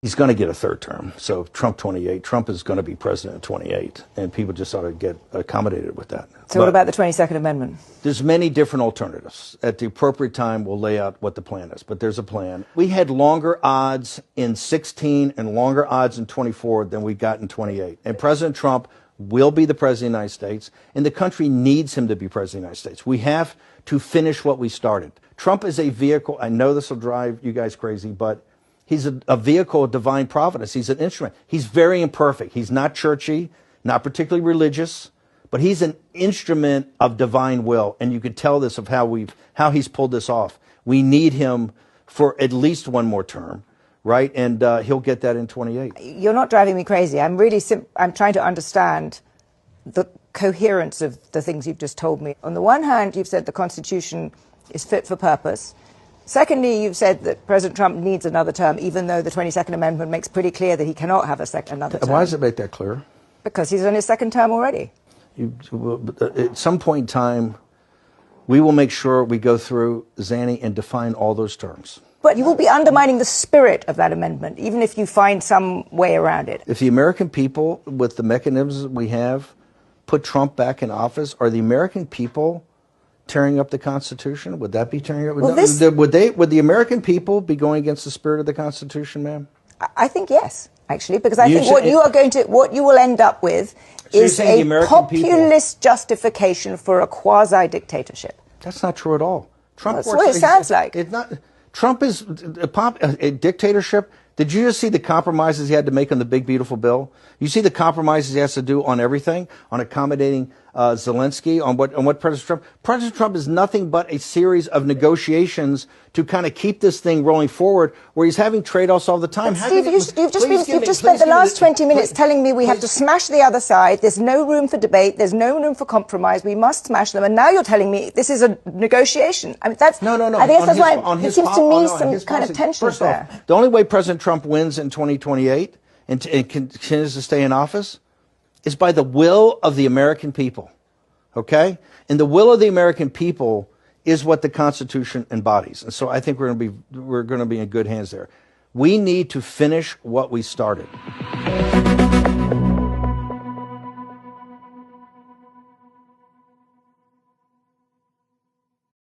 He's going to get a third term. So Trump 28, Trump is going to be president in 28, and people just ought to get accommodated with that. So what about the 22nd Amendment? There's many different alternatives. At the appropriate time, we'll lay out what the plan is, but there's a plan. We had longer odds in 16 and longer odds in 24 than we got in 28. And President Trump will be the president of the United States, and the country needs him to be president of the United States. We have to finish what we started. Trump is a vehicle. I know this will drive you guys crazy, but he's a vehicle of divine providence. He's an instrument. He's very imperfect. He's not churchy, not particularly religious, but he's an instrument of divine will. And you can tell this of how he's pulled this off. We need him for at least one more term, right? And he'll get that in 28. You're not driving me crazy. I'm trying to understand the coherence of the things you've just told me. On the one hand, you've said the Constitution is fit for purpose. Secondly, you've said that President Trump needs another term, even though the 22nd Amendment makes pretty clear that he cannot have another term. Why does it make that clear? Because he's on his second term already. At some point in time, we will make sure we go through, Zanny, and define all those terms. But you will be undermining the spirit of that amendment, even if you find some way around it. If the American people, with the mechanisms we have, put Trump back in office, are the American people tearing up the Constitution? Would that be tearing up? Well, would the American people be going against the spirit of the Constitution, ma'am? I think yes, actually, because I think what you will end up with is a populist justification for a quasi-dictatorship. That's not true at all. Trump That's what it sounds like. Trump is a dictatorship. Did you just see the compromises he had to make on the big, beautiful bill? You see the compromises he has to do on everything, on accommodating Zelensky, on what President Trump. President Trump is nothing but a series of negotiations to kind of keep this thing rolling forward, where he's having trade-offs all the time. Steve, you've just spent the last 20 minutes telling me we have to smash the other side. There's no room for debate. There's no room for compromise. We must smash them. And now you're telling me this is a negotiation. I mean, that's no. I think that's why it seems to me some kind of tension there. The only way President Trump wins in 2028 and continues to stay in office is by the will of the American people, okay? And the will of the American people is what the Constitution embodies. And so I think we're going to be in good hands there. We need to finish what we started.